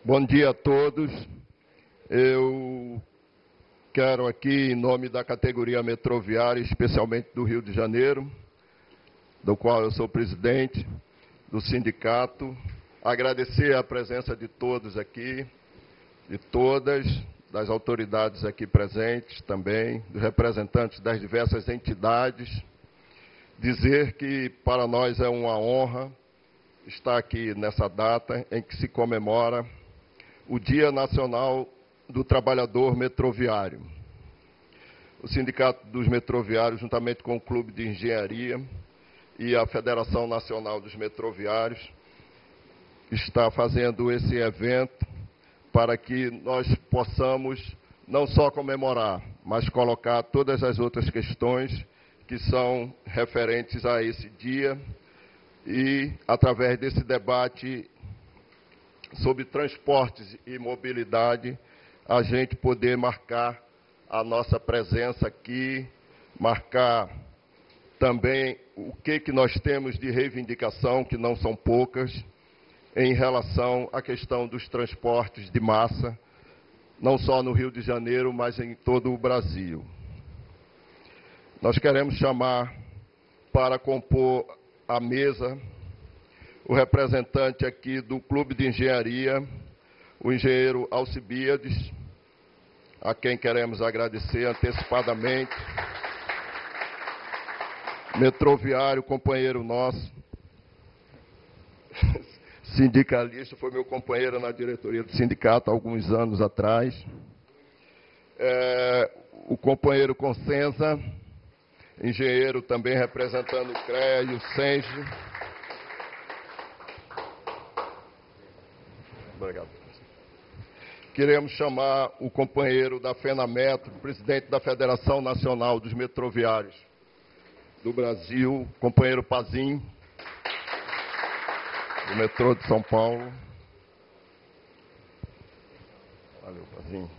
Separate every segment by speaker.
Speaker 1: Bom dia a todos. Eu quero aqui, em nome da categoria metroviária, especialmente do Rio de Janeiro, do qual eu sou presidente do sindicato, agradecer a presença de todos aqui, de todas, das autoridades aqui presentes também, dos representantes das diversas entidades, dizer que para nós é uma honra estar aqui nessa data em que se comemora o Dia Nacional do Trabalhador Metroviário. O Sindicato dos Metroviários, juntamente com o Clube de Engenharia e a Federação Nacional dos Metroviários, está fazendo esse evento para que nós possamos não só comemorar, mas colocar todas as outras questões que são referentes a esse dia e, através desse debate sobre transportes e mobilidade, a gente poder marcar a nossa presença aqui, marcar também o que nós temos de reivindicação, que não são poucas, em relação à questão dos transportes de massa, não só no Rio de Janeiro, mas em todo o Brasil. Nós queremos chamar para compor a mesa o representante aqui do Clube de Engenharia, o engenheiro Alcibiades, a quem queremos agradecer antecipadamente. Metroviário, companheiro nosso, sindicalista, foi meu companheiro na diretoria do sindicato há alguns anos atrás. O companheiro Consenza, engenheiro também representando o CREA e o SENGE. Obrigado. Queremos chamar o companheiro da FENAMETRO, presidente da Federação Nacional dos Metroviários do Brasil, companheiro Pazin, do metrô de São Paulo. Valeu, Pazin.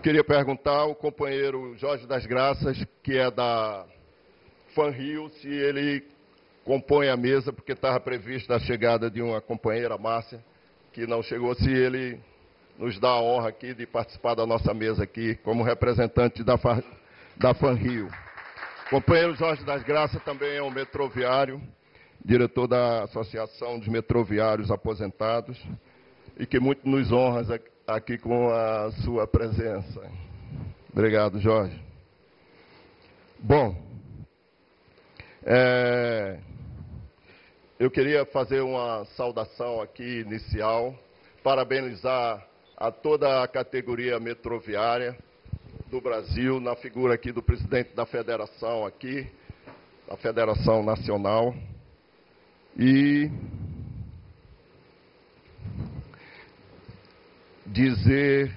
Speaker 1: Queria perguntar ao companheiro Jorge das Graças, que é da FANRIO, se ele compõe a mesa, porque estava prevista a chegada de uma companheira, Márcia, que não chegou, se ele nos dá a honra aqui de participar da nossa mesa aqui, como representante da FANRIO. Companheiro Jorge das Graças também é um metroviário, diretor da Associação dos Metroviários Aposentados, e que muito nos honra aqui com a sua presença. Obrigado, Jorge. Bom, eu queria fazer uma saudação aqui inicial, parabenizar a toda a categoria metroviária do Brasil, na figura aqui do presidente da federação aqui, da Federação Nacional, e dizer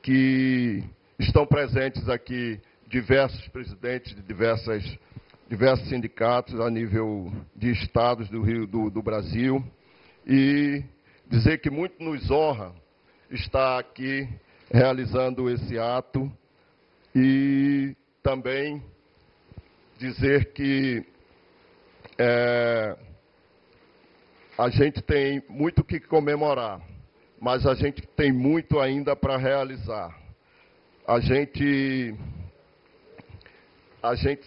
Speaker 1: que estão presentes aqui diversos presidentes de diversos sindicatos a nível de estados do Rio do Brasil, e dizer que muito nos honra estar aqui realizando esse ato, e também dizer que a gente tem muito o que comemorar, mas a gente tem muito ainda para realizar. A gente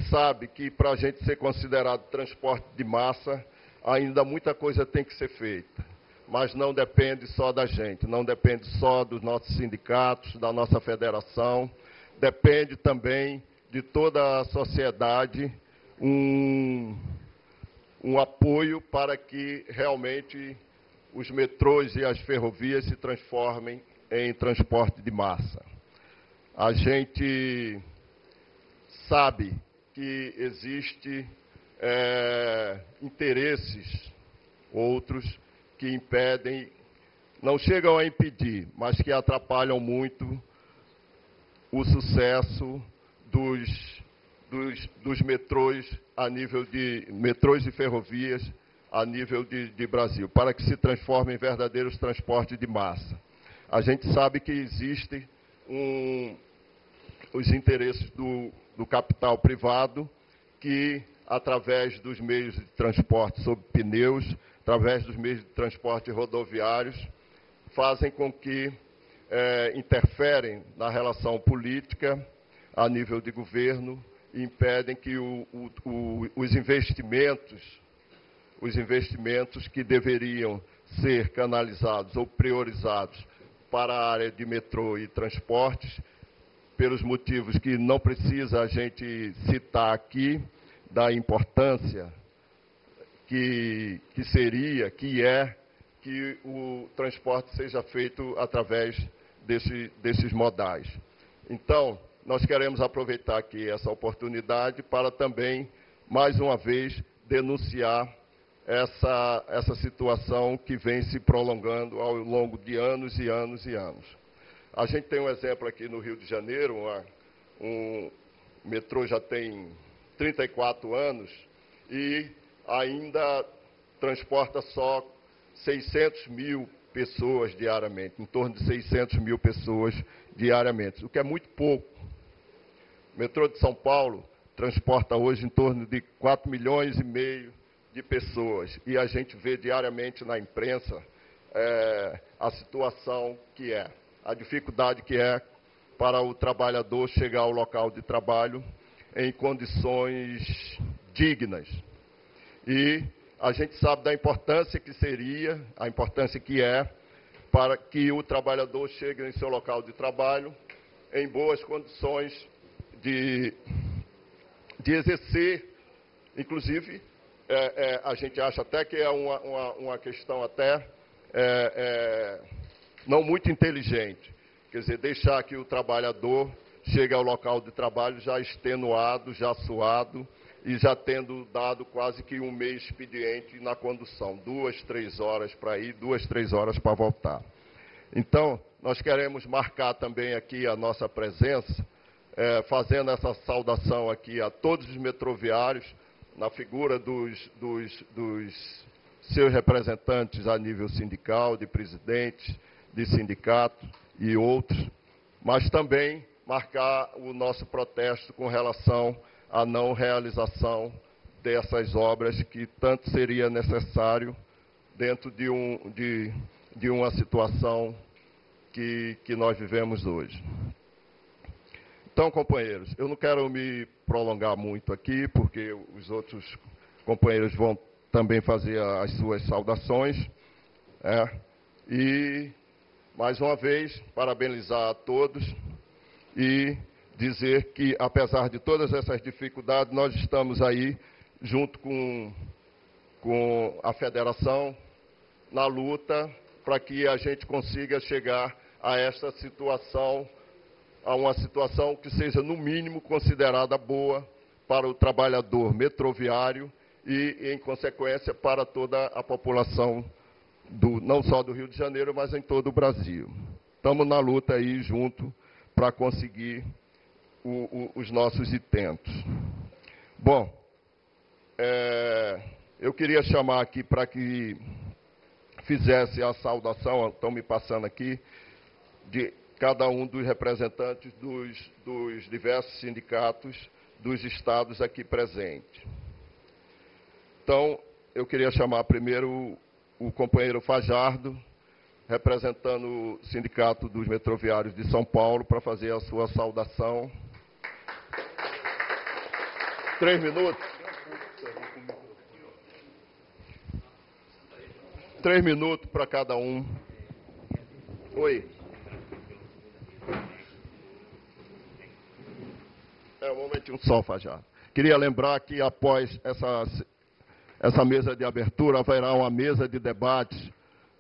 Speaker 1: sabe que para a gente ser considerado transporte de massa, ainda muita coisa tem que ser feita. Mas não depende só da gente, não depende só dos nossos sindicatos, da nossa federação, depende também de toda a sociedade, um apoio para que realmente os metrôs e as ferrovias se transformem em transporte de massa. A gente sabe que existe interesses outros que impedem, não chegam a impedir, mas que atrapalham muito o sucesso dos metrôs a nível de metrôs e ferrovias a nível de Brasil, para que se transformem em verdadeiros transportes de massa. A gente sabe que existem os interesses do capital privado que através dos meios de transporte sob pneus, através dos meios de transporte rodoviários, fazem com que interferem na relação política a nível de governo e impedem que os investimentos que deveriam ser canalizados ou priorizados para a área de metrô e transportes, pelos motivos que não precisa a gente citar aqui, da importância que é que o transporte seja feito através desses modais. Então, nós queremos aproveitar aqui essa oportunidade para também, mais uma vez, denunciar essa situação que vem se prolongando ao longo de anos e anos e anos. A gente tem um exemplo aqui no Rio de Janeiro, o metrô já tem 34 anos e ainda transporta só 600 mil pessoas diariamente, em torno de 600 mil pessoas diariamente, o que é muito pouco. O metrô de São Paulo transporta hoje em torno de 4 milhões e meio de pessoas, e a gente vê diariamente na imprensa a situação que é, a dificuldade que é para o trabalhador chegar ao local de trabalho em condições dignas. E a gente sabe da importância que seria, a importância que é, para que o trabalhador chegue em seu local de trabalho em boas condições de exercer, inclusive, a gente acha até que é uma questão até não muito inteligente, quer dizer, deixar que o trabalhador chegue ao local de trabalho já extenuado, já suado, e já tendo dado quase que um meio expediente na condução, 2, 3 horas para ir, 2, 3 horas para voltar. Então, nós queremos marcar também aqui a nossa presença, fazendo essa saudação aqui a todos os metroviários, na figura dos seus representantes a nível sindical, de presidentes, de sindicato e outros, mas também marcar o nosso protesto com relação à não realização dessas obras que tanto seria necessário dentro de uma situação que nós vivemos hoje. Então, companheiros, eu não quero me prolongar muito aqui, porque os outros companheiros vão também fazer as suas saudações. E, mais uma vez, parabenizar a todos e dizer que, apesar de todas essas dificuldades, nós estamos aí, junto com a federação, na luta para que a gente consiga chegar a esta situação, a uma situação que seja, no mínimo, considerada boa para o trabalhador metroviário e, em consequência, para toda a população, não só do Rio de Janeiro, mas em todo o Brasil. Estamos na luta aí junto para conseguir os nossos intentos. Bom, eu queria chamar aqui para que fizesse a saudação, estão me passando aqui, de cada um dos representantes dos diversos sindicatos dos estados aqui presentes. Então, eu queria chamar primeiro o companheiro Fajardo, representando o Sindicato dos Metroviários de São Paulo, para fazer a sua saudação. 3 minutos. 3 minutos para cada um. Oi. Um momentinho só, Fajardo. Queria lembrar que após essa mesa de abertura, haverá uma mesa de debates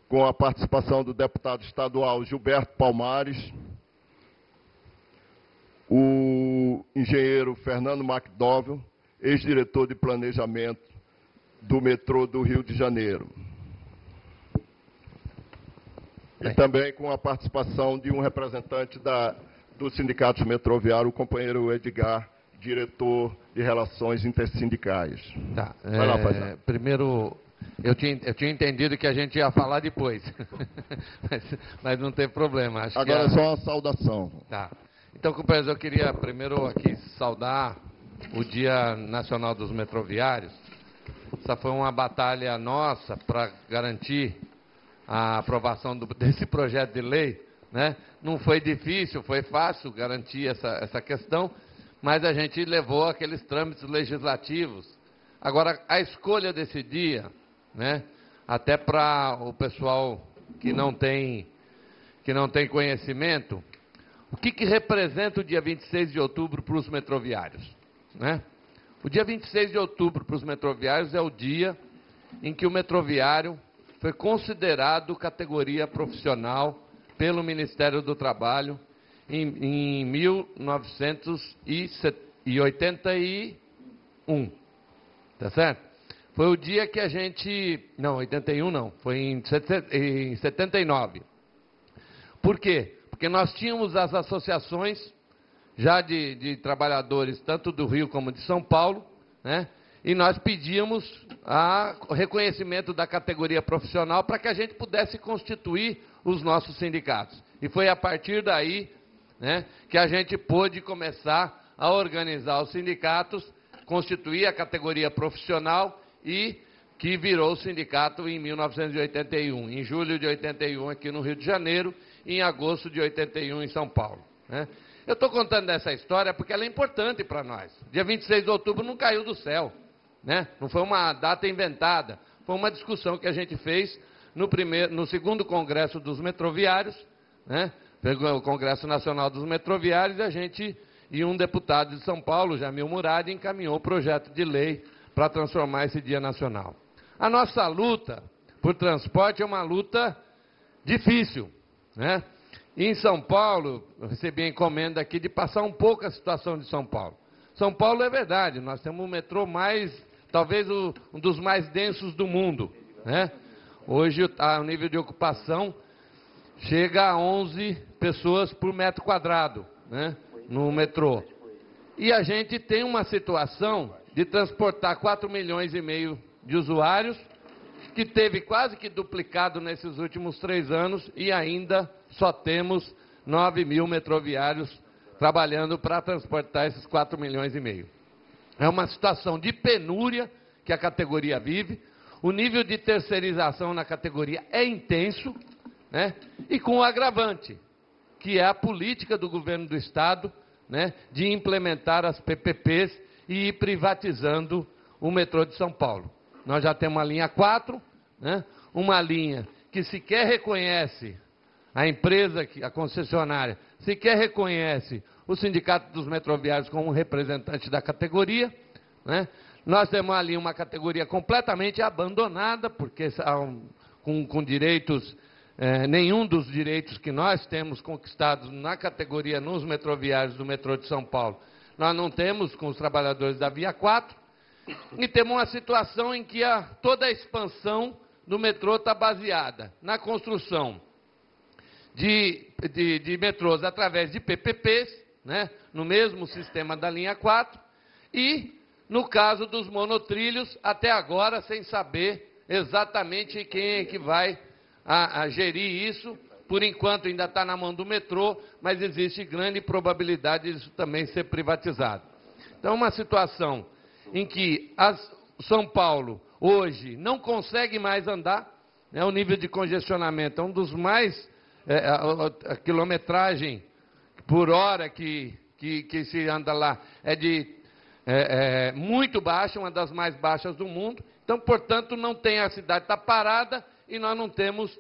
Speaker 1: com a participação do deputado estadual Gilberto Palmares, o engenheiro Fernando McDowell, ex-diretor de planejamento do metrô do Rio de Janeiro. E também com a participação de um representante do Sindicato Metroviário, o companheiro Edgar, diretor de Relações Intersindicais.
Speaker 2: Tá.
Speaker 1: Vai lá, Fajardo.
Speaker 2: Primeiro, eu tinha entendido que a gente ia falar depois, mas não tem problema.
Speaker 1: Agora é só uma saudação.
Speaker 2: Tá. Então, companheiros, eu queria primeiro aqui saudar o Dia Nacional dos Metroviários. Essa foi uma batalha nossa para garantir a aprovação desse projeto de lei, né? Não foi difícil, foi fácil garantir essa questão, mas a gente levou aqueles trâmites legislativos. Agora, a escolha desse dia, né, até para o pessoal que não tem conhecimento, o que representa o dia 26 de outubro para os metroviários, né? O dia 26 de outubro para os metroviários é o dia em que o metroviário foi considerado categoria profissional pelo Ministério do Trabalho em 1981, tá certo? Foi o dia que a gente... Não, 81 não, foi em 79. Por quê? Porque nós tínhamos as associações já de trabalhadores, tanto do Rio como de São Paulo, né? E nós pedíamos o reconhecimento da categoria profissional para que a gente pudesse constituir os nossos sindicatos. E foi a partir daí, né, que a gente pôde começar a organizar os sindicatos, constituir a categoria profissional e que virou o sindicato em 1981, em julho de 81 aqui no Rio de Janeiro e em agosto de 81 em São Paulo, né? Eu estou contando essa história porque ela é importante para nós. Dia 26 de outubro não caiu do céu, né? Não foi uma data inventada, foi uma discussão que a gente fez no segundo Congresso dos Metroviários, né? O Congresso Nacional dos Metroviários, e um deputado de São Paulo, Jamil Murad, encaminhou o projeto de lei para transformar esse dia nacional. A nossa luta por transporte é uma luta difícil, né? Em São Paulo, eu recebi a encomenda aqui de passar um pouco a situação de São Paulo. São Paulo é verdade, nós temos um metrô talvez um dos mais densos do mundo, né? Hoje o nível de ocupação chega a 11 pessoas por metro quadrado, né, no metrô. E a gente tem uma situação de transportar 4,5 milhões de usuários, que teve quase que duplicado nesses últimos 3 anos e ainda só temos 9 mil metroviários trabalhando para transportar esses 4,5 milhões. É uma situação de penúria que a categoria vive, o nível de terceirização na categoria é intenso, né? E com o agravante, que é a política do governo do Estado, né, de implementar as PPPs e ir privatizando o metrô de São Paulo. Nós já temos a linha 4, né, uma linha que sequer reconhece a empresa, a concessionária, sequer reconhece o Sindicato dos Metroviários como representante da categoria, né? Nós temos ali uma categoria completamente abandonada, porque com direitos, nenhum dos direitos que nós temos conquistados na categoria nos metroviários do metrô de São Paulo, nós não temos com os trabalhadores da Via 4, e temos uma situação em que toda a expansão do metrô está baseada na construção de metrôs através de PPPs, né, no mesmo sistema da linha 4, e, no caso dos monotrilhos, até agora sem saber exatamente quem é que vai a gerir isso. Por enquanto ainda está na mão do metrô, mas existe grande probabilidade disso também ser privatizado. Então, uma situação em que São Paulo hoje não consegue mais andar, né, o nível de congestionamento é um dos mais... a quilometragem por hora que se anda lá é muito baixa, uma das mais baixas do mundo. Então, portanto, não tem, a cidade está parada e nós não temos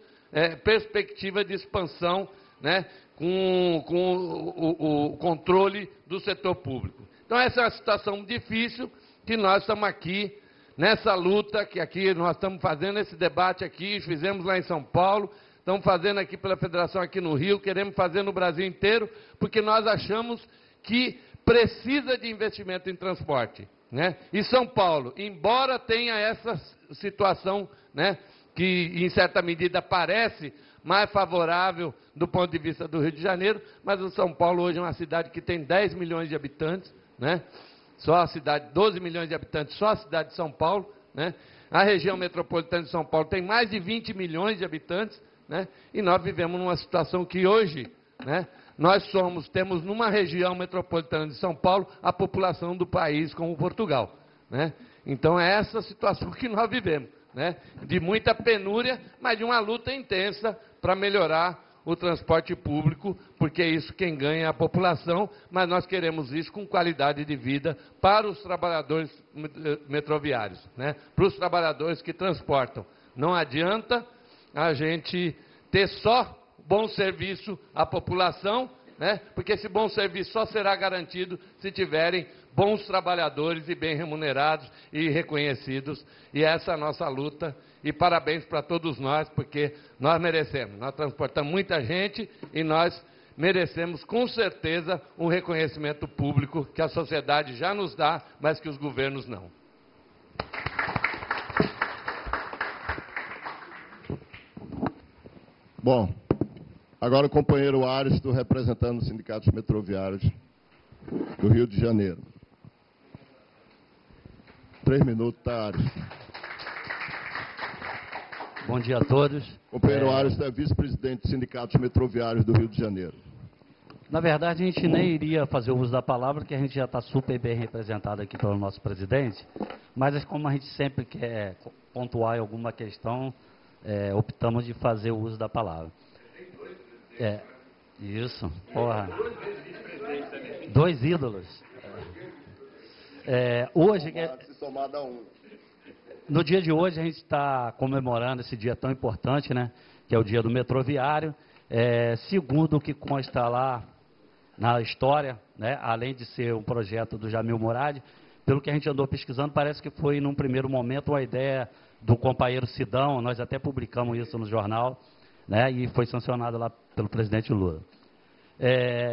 Speaker 2: perspectiva de expansão, né, com o controle do setor público. Então, essa é uma situação difícil que nós estamos aqui, nessa luta, que aqui nós estamos fazendo esse debate aqui, fizemos lá em São Paulo, estamos fazendo aqui pela Federação aqui no Rio, queremos fazer no Brasil inteiro, porque nós achamos que precisa de investimento em transporte, né? E São Paulo, embora tenha essa situação, né, que em certa medida parece mais favorável do ponto de vista do Rio de Janeiro, mas o São Paulo hoje é uma cidade que tem 10 milhões de habitantes, né? Só a cidade, 12 milhões de habitantes, só a cidade de São Paulo, né? A região metropolitana de São Paulo tem mais de 20 milhões de habitantes, né? E nós vivemos numa situação que hoje, né, nós temos numa região metropolitana de São Paulo a população do país como Portugal, né? Então é essa situação que nós vivemos, né? De muita penúria, mas de uma luta intensa para melhorar o transporte público, porque isso quem ganha é a população, mas nós queremos isso com qualidade de vida para os trabalhadores metroviários, né? Para os trabalhadores que transportam. Não adianta a gente ter só bom serviço à população, né? Porque esse bom serviço só será garantido se tiverem bons trabalhadores e bem remunerados e reconhecidos. E essa é a nossa luta. E parabéns para todos nós, porque nós merecemos. Nós transportamos muita gente e nós merecemos, com certeza, um reconhecimento público que a sociedade já nos dá, mas que os governos não.
Speaker 1: Bom, agora o companheiro Ares, representando os sindicatos metroviários do Rio de Janeiro. 3 minutos, tá, Ares?
Speaker 3: Bom dia a todos.
Speaker 1: Companheiro Ares é vice-presidente dos sindicatos metroviários do Rio de Janeiro.
Speaker 3: Na verdade, a gente nem iria fazer o uso da palavra, porque a gente já está super bem representado aqui pelo nosso presidente, mas como a gente sempre quer pontuar em alguma questão, optamos de fazer o uso da palavra. Isso, porra. 2 ídolos. Hoje... No dia de hoje, a gente está comemorando esse dia tão importante, né? Que é o dia do metroviário. Segundo o que consta lá na história, né? Além de ser um projeto do Jamil Murad, pelo que a gente andou pesquisando, parece que foi, num primeiro momento, uma ideia do companheiro Sidão. Nós até publicamos isso no jornal, né? E foi sancionado lá pelo presidente Lula.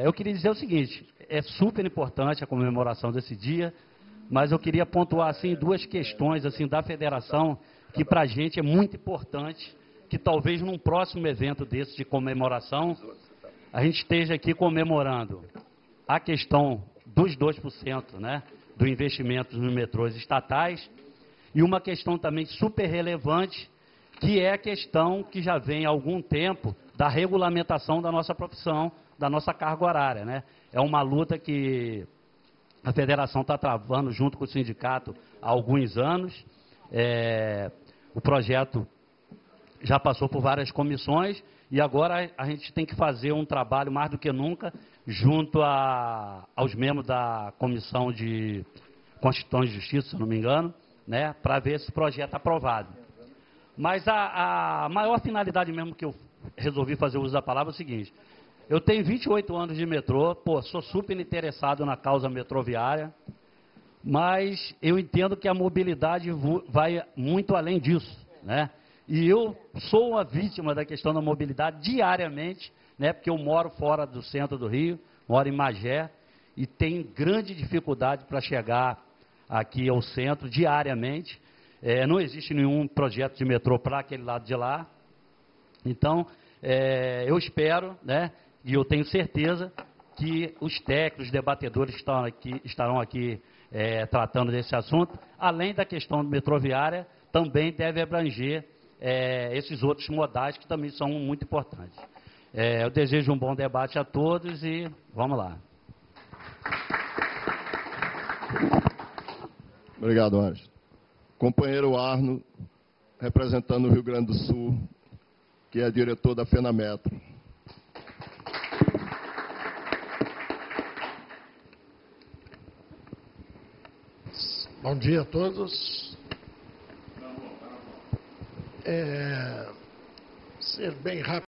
Speaker 3: Eu queria dizer o seguinte: é super importante a comemoração desse dia, mas eu queria pontuar assim 2 questões assim da federação que para a gente é muito importante, que talvez num próximo evento desse de comemoração a gente esteja aqui comemorando a questão dos 2%, né, do investimento nos metrôs estatais, e uma questão também super relevante, que é a questão que já vem há algum tempo da regulamentação da nossa profissão, da nossa carga horária, né? É uma luta que a federação está travando junto com o sindicato há alguns anos. O projeto já passou por várias comissões e agora a gente tem que fazer um trabalho mais do que nunca junto aos membros da Comissão de Constituição e Justiça, se não me engano, né, para ver esse projeto aprovado. Mas a maior finalidade mesmo que eu resolvi fazer uso da palavra é o seguinte: eu tenho 28 anos de metrô, sou super interessado na causa metroviária, mas eu entendo que a mobilidade vai muito além disso, né? E eu sou uma vítima da questão da mobilidade diariamente, né? Porque eu moro fora do centro do Rio, moro em Magé, e tenho grande dificuldade para chegar aqui ao centro diariamente. Não existe nenhum projeto de metrô para aquele lado de lá. Então, eu espero, né? E eu tenho certeza que os técnicos, os debatedores que estarão aqui tratando desse assunto, além da questão metroviária, também deve abranger esses outros modais que também são muito importantes. Eu desejo um bom debate a todos e vamos lá.
Speaker 1: Obrigado, Ângelo. Companheiro Arno, representando o Rio Grande do Sul, que é diretor da FenaMetro.
Speaker 4: Bom dia a todos. Ser bem rápido.